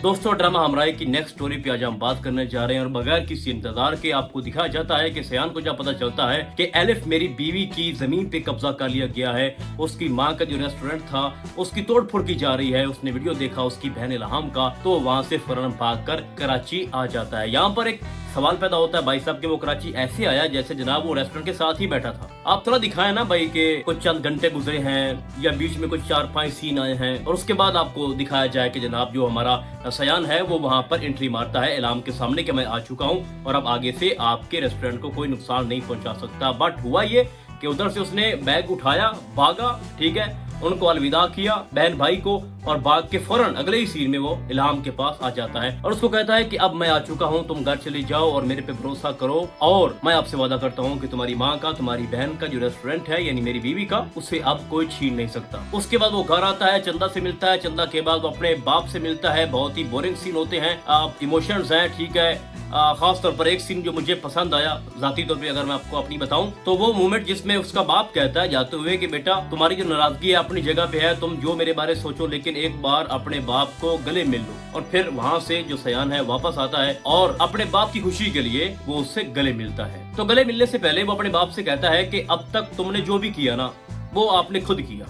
दोस्तों, ड्रामा हमराई की next story पे आज हम बात करने जा रहे हैं और बगैर किसी इंतजार के आपको दिखाया जाता है कि सयान को जब पता चलता है कि एलिफ मेरी बीवी की जमीन पे कब्जा कर लिया गया है, उसकी माँ का जो रेस्टोरेंट था उसकी तोड़फोड़ की जा रही है, उसने वीडियो देखा उसकी बहन इल्हाम का, तो वहाँ से फौरन भागकर कराची आ जाता है। यहाँ पर एक सवाल पैदा होता है भाई साहब कि वो कराची ऐसे आया जैसे जनाब वो रेस्टोरेंट के साथ ही बैठा था। आप थोड़ा दिखाए ना भाई कि कुछ चंद घंटे गुजरे हैं या बीच में कुछ 4-5 सीन आए हैं और उसके बाद आपको दिखाया जाए कि जनाब जो हमारा सयान है वो वहाँ पर एंट्री मारता है इल्हाम के सामने कि मैं आ चुका हूँ और अब आगे से आपके रेस्टोरेंट को कोई नुकसान नहीं पहुंचा सकता। बट हुआ ये कि उधर से उसने बैग उठाया, भागा, ठीक है, उनको अलविदा किया बहन भाई को और भाग के फौरन अगले ही सीन में वो इल्हाम के पास आ जाता है और उसको कहता है कि अब मैं आ चुका हूँ, तुम घर चले जाओ और मेरे पे भरोसा करो और मैं आपसे वादा करता हूँ कि तुम्हारी माँ का, तुम्हारी बहन का जो रेस्टोरेंट है यानी मेरी बीवी का, उसे अब कोई छीन नहीं सकता। उसके बाद वो घर आता है, चंदा से मिलता है, चंदा के बाद वो अपने बाप से मिलता है। बहुत ही बोरिंग सीन होते हैं, इमोशंस हैं, ठीक है। खास तौर पर एक सीन जो मुझे पसंद आया जाती तौर पे अगर मैं आपको अपनी बताऊं तो वो मोमेंट जिसमें उसका बाप कहता है जाते हुए कि बेटा तुम्हारी जो नाराजगी है अपनी जगह पे है, तुम जो मेरे बारे सोचो लेकिन एक बार अपने बाप को गले मिल लो। और फिर वहाँ से जो सयान है वापस आता है और अपने बाप की खुशी के लिए वो उससे गले मिलता है। तो गले मिलने से पहले वो अपने बाप से कहता है कि अब तक तुमने जो भी किया ना वो आपने खुद किया,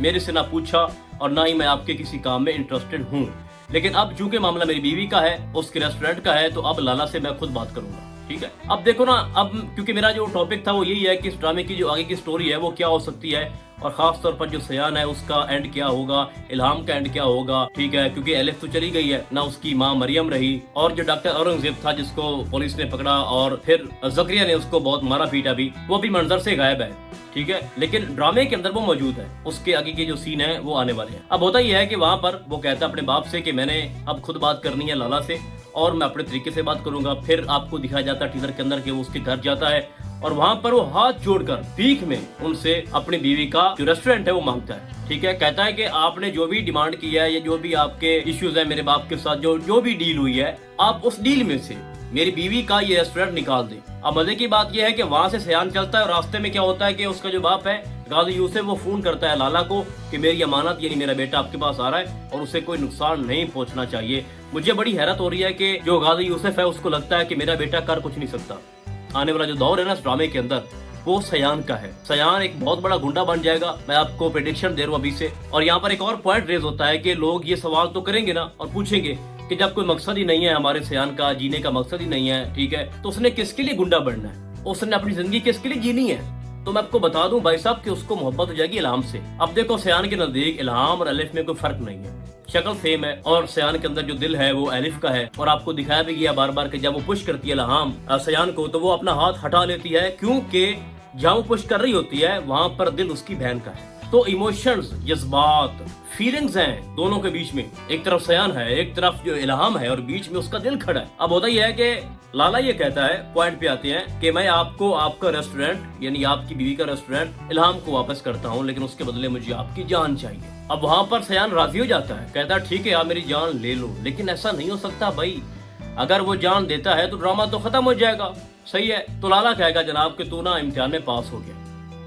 मेरे से ना पूछा और ना ही मैं आपके किसी काम में इंटरेस्टेड हूँ। लेकिन अब चूंकि मामला मेरी बीवी का है, उसके रेस्टोरेंट का है, तो अब लाला से मैं खुद बात करूंगा, ठीक है। अब देखो ना, अब क्योंकि मेरा जो टॉपिक था वो यही है कि इस ड्रामे की जो आगे की स्टोरी है वो क्या हो सकती है और खास तौर पर जो सयान है उसका एंड क्या होगा, इल्हाम का एंड क्या होगा, ठीक है। क्योंकि एलिफ तो चली गई है ना, उसकी माँ मरियम रही और जो डॉक्टर औरंगजेब था जिसको पुलिस ने पकड़ा और फिर जकरिया ने उसको बहुत मारा पीटा भी, वो भी मंजर से गायब है, ठीक है। लेकिन ड्रामे के अंदर वो मौजूद है, उसके आगे के जो सीन है वो आने वाले हैं। अब होता यह है कि वहाँ पर वो कहता है अपने बाप से कि मैंने अब खुद बात करनी है लाला से और मैं अपने तरीके से बात करूंगा। फिर आपको दिखाया जाता है टीजर के अंदर कि वो उसके घर जाता है और वहाँ पर वो हाथ जोड़कर भीख में उनसे अपनी बीवी का जो रेस्टोरेंट है वो मांगता है, ठीक है। कहता है कि आपने जो भी डिमांड किया है या जो भी आपके इश्यूज है मेरे बाप के साथ, जो भी डील हुई है, आप उस डील में से मेरी बीवी का ये रेस्टोरेंट निकाल दें। अब मजे की बात यह है कि वहाँ से सयान चलता है और रास्ते में क्या होता है कि उसका जो बाप है गाजी यूसुफ वो फोन करता है लाला को कि मेरी अमानत यानी मेरा बेटा आपके पास आ रहा है और उसे कोई नुकसान नहीं पहुंचना चाहिए। मुझे बड़ी हैरत हो रही है कि जो गाजी यूसुफ है उसको लगता है कि मेरा बेटा कर कुछ नहीं सकता। आने वाला जो दौर है ना इस ड्रामे के अंदर वो सयान का है। सयान एक बहुत बड़ा गुंडा बन जाएगा, मैं आपको प्रेडिक्शन दे रहा हूँ अभी से। और यहाँ पर एक और पॉइंट रेज होता है कि लोग ये सवाल तो करेंगे ना और पूछेंगे कि जब कोई मकसद ही नहीं है हमारे सयान का, जीने का मकसद ही नहीं है, ठीक है, तो उसने किसके लिए गुंडा बनना है, उसने अपनी जिंदगी किसके लिए जीनी है। तो मैं आपको बता दूं भाई साहब कि उसको मोहब्बत हो जाएगी इल्हाम से। अब देखो सयान के नजदीक इल्हाम और एलिफ में कोई फर्क नहीं है, शक्ल सेम है और सयान के अंदर जो दिल है वो एलिफ का है। और आपको दिखाया भी गया बार बार कि जब वो पुश करती है इल्हाम सयान को तो वो अपना हाथ हटा लेती है, क्योंकि जहाँ वो पुश कर रही होती है वहां पर दिल उसकी बहन का है। तो इमोशंस, जज्बात, फीलिंग्स हैं दोनों के बीच में, एक तरफ सयान है एक तरफ जो इल्हाम है और बीच में उसका दिल खड़ा है। अब होता यह है कि लाला ये कहता है, पॉइंट पे आते हैं कि मैं आपको आपका रेस्टोरेंट यानी आपकी बीवी का रेस्टोरेंट इल्हाम को वापस करता हूँ, लेकिन उसके बदले मुझे आपकी जान चाहिए। अब वहाँ पर सयान राजी हो जाता है, कहता है ठीक है आप मेरी जान ले लो, लेकिन ऐसा नहीं हो सकता भाई, अगर वो जान देता है तो ड्रामा तो खत्म हो जाएगा, सही है। तो लाला कहेगा जनाब कि तू ना इम्तिहान में पास हो गया,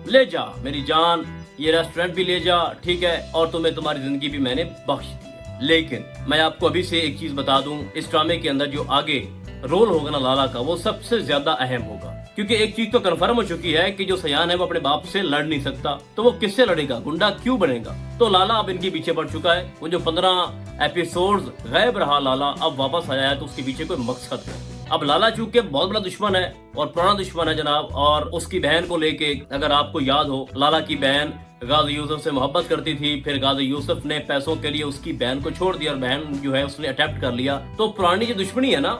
ले जा मेरी जान, ये रेस्टोरेंट भी ले जा, ठीक है, और तुम्हें तुम्हारी जिंदगी भी मैंने बख्श दी है। लेकिन मैं आपको अभी से एक चीज बता दूं, इस ड्रामे के अंदर जो आगे रोल होगा ना लाला का वो सबसे ज्यादा अहम होगा, क्योंकि एक चीज तो कंफर्म हो चुकी है कि जो सयान है वो अपने बाप से लड़ नहीं सकता, तो वो किससे लड़ेगा, गुंडा क्यों बनेगा। तो लाला अब इनके पीछे पड़ चुका है। वो जो 15 एपिसोड्स गायब रहा लाला अब वापस आया है, तो उसके पीछे कोई मकसद है। अब लाला चूंकि बहुत बड़ा दुश्मन है और पुराना दुश्मन है जनाब, और उसकी बहन को लेके अगर आपको याद हो लाला की बहन गाजी यूसुफ से मोहब्बत करती थी, फिर गाजी यूसुफ ने पैसों के लिए उसकी बहन को छोड़ दिया और बहन जो है उसने अटेम्प्ट कर लिया। तो पुरानी जो दुश्मनी है ना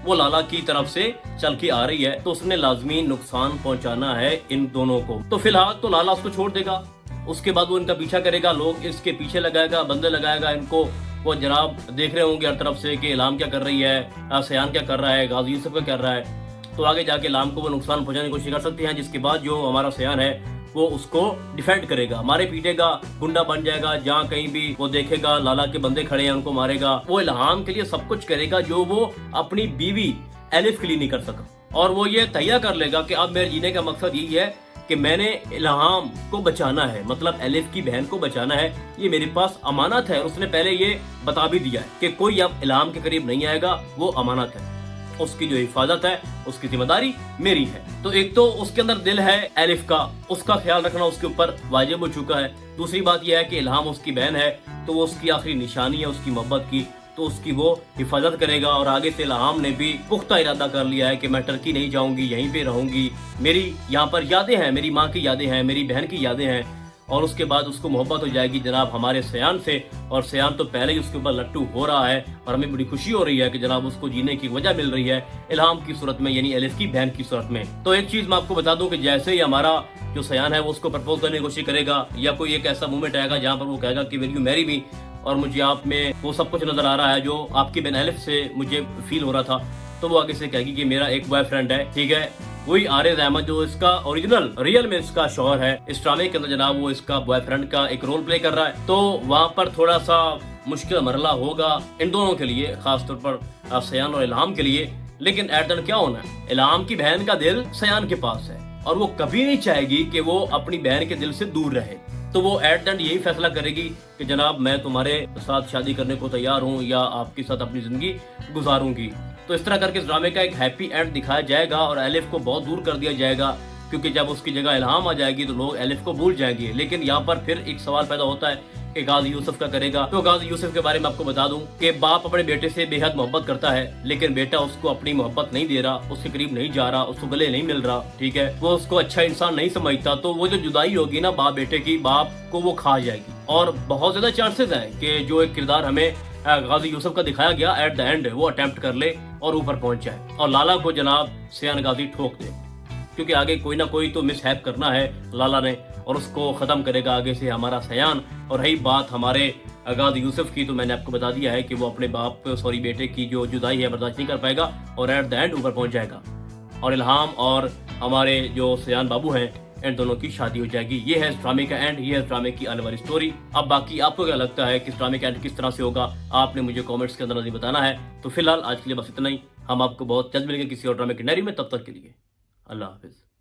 वो लाला की तरफ से चल के आ रही है, तो उसने लाजमी नुकसान पहुंचाना है इन दोनों को। तो फिलहाल तो लाला उसको छोड़ देगा, उसके बाद वो इनका पीछा करेगा, लोग इसके पीछे लगाएगा, बंदे लगाएगा इनको। वो जनाब देख रहे होंगे हर तरफ से कि इल्हाम क्या कर रही है, सयान क्या कर रहा है, गाजी यूसुफ क्या कर रहा है। तो आगे जाके इल्हाम को वो नुकसान पहुंचाने की कोशिश कर सकते हैं, जिसके बाद जो हमारा सयान है वो उसको डिफेंड करेगा, मारे पीटेगा, गुंडा बन जाएगा, जहाँ कहीं भी वो देखेगा लाला के बंदे खड़े हैं उनको मारेगा। वो इल्हाम के लिए सब कुछ करेगा जो वो अपनी बीवी एलिफ के लिए नहीं कर सका, और वो ये तैयार कर लेगा कि अब मेरे जीने का मकसद यही है کہ میں نے الہام کو بچانا ہے، مطلب الف کی بہن کو بچانا ہے، یہ میرے پاس امانت ہے۔ اس نے پہلے یہ بتا بھی دیا ہے کہ کوئی اب الہام کے قریب نہیں آئے گا، وہ امانت ہے، اس کی جو حفاظت ہے اس کی ذمہ داری میری ہے۔ تو ایک تو اس کے اندر دل ہے الف کا، اس کا خیال رکھنا اس کے اوپر واجب ہو چکا ہے۔ دوسری بات یہ ہے کہ الہام اس کی بہن ہے، تو وہ اس کی آخری نشانی ہے اس کی محبت کی، تو اس کی وہ حفاظت کرے گا۔ اور آگے سے الہام نے بھی پختہ ارادہ کر لیا ہے کہ میں ٹرکی نہیں جاؤں گی، یہیں پہ رہوں گی، میری یہاں پر یادیں ہیں، میری ماں کی یادیں ہیں، میری بہن کی یادیں ہیں۔ اور اس کے بعد اس کو محبت ہو جائے گی جناب ہمارے سیان سے، اور سیان تو پہلے ہی اس کے اوپر لٹو ہو رہا ہے، اور ہمیں بڑی خوشی ہو رہی ہے کہ جناب اس کو جینے کی وجہ مل رہی ہے الہام کی صورت میں، یعنی الف کی بہن کی صورت میں۔ تو ایک چیز میں آپ کو بتا دوں کہ جیسے ہی ہمارا جو سیان ہے وہ اس کو پرپوز کرنے کی کوشش کرے گا، یا کوئی ایک ایسا مومنٹ آئے گا جہاں پر وہ کہے گا کہ ول یو میری می، اور مجھے آپ میں وہ سب کچھ نظر آ رہا ہے جو آپ کی بہن الف سے مجھے فیل ہو رہا تھا، تو وہ آگے سے کہے گی کہ میرا ایک بوائے فرینڈ ہے، ٹھیک ہے، وہی عارض احمد جو اس کا اوریجنل ریئل میں اس کا شوہر ہے، اس ڈرامے کے اندر جناب وہ اس کا بوائے فرینڈ کا ایک رول پلے کر رہا ہے۔ تو وہاں پر تھوڑا سا مشکل مرحلہ ہوگا ان دونوں کے لیے، خاص طور پر سیان اور الہام کے لیے، لیکن ایٹ دن کیا ہونا ہے، الہام کی بہن کا دل سیان کے پاس ہے، اور وہ کبھی نہیں چاہے گی کہ وہ اپنی بہن کے دل سے دور رہے، تو وہ ایٹ دن یہی فیصلہ کرے گی کہ جناب میں تمہارے ساتھ شادی کرنے کو تیار ہوں، یا آپ کے ساتھ اپنی زندگی گزاروں گی۔ تو اس طرح کر کے اس ڈرامے کا ایک ہیپی اینڈ دکھایا جائے گا، اور الف کو بہت دور کر دیا جائے گا، کیونکہ جب اس کی جگہ الہام آ جائے گی تو لوگ الف کو بھول جائیں گے۔ لیکن یہاں پر پھر ایک سوال پیدا ہوتا ہے کہ غازی یوسف کا کرے گا۔ تو غازی یوسف کے بارے میں آپ کو بتا دوں کہ باپ اپنے بیٹے سے بے حد محبت کرتا ہے، لیکن بیٹا اس کو اپنی محبت نہیں دے رہا، اس کے قریب نہیں جا رہا، اس کو گلے نہیں مل رہا، ٹھیک ہے، وہ اس کو اچھا انسان نہیں سمجھتا۔ تو وہ جو جدائی ہوگی نا باپ بیٹے کی، باپ کو وہ کھا جائے گی، اور بہت زیادہ چانسز ہیں کہ جو ایک کردار ہمیں غازی یوسف کا دکھایا گیا ایٹ دا اینڈ وہ اٹیمپٹ کر لے اور اوپر پہنچ جائے، اور لالا کو جناب سیان غازی ٹھوک دے، کیونکہ آگے کوئی نہ کوئی تو مس ہیپ کرنا ہے لالا نے، اور اس کو ختم کرے گا آگے سے ہمارا سیان۔ اور رہی بات ہمارے غازی یوسف کی، تو میں نے آپ کو بتا دیا ہے کہ وہ اپنے بیٹے کی جو جدائی ہے برداشت نہیں کر پائے گا، اور ایٹ دا اینڈ اوپر پہنچ جائے گا، اور الہام اور ہمارے جو سیان بابو ہیں ان دونوں کی شادی ہو جائے گی۔ یہ ہے اس ڈرامے کا اینڈ، یہ ہے اس ڈرامے کی آنے والی سٹوری۔ اب باقی آپ کو کیا لگتا ہے کہ اس ڈرامے کا اینڈ کس طرح سے ہوگا، آپ نے مجھے کامنٹس کے اندر بتانا ہے۔ تو فی الحال آج کے لیے بس اتنا ہی، ہم آپ کو بہت جلد ملیں گے کسی اور ڈرامے کی نری میں، تب تک کے لیے اللہ حافظ۔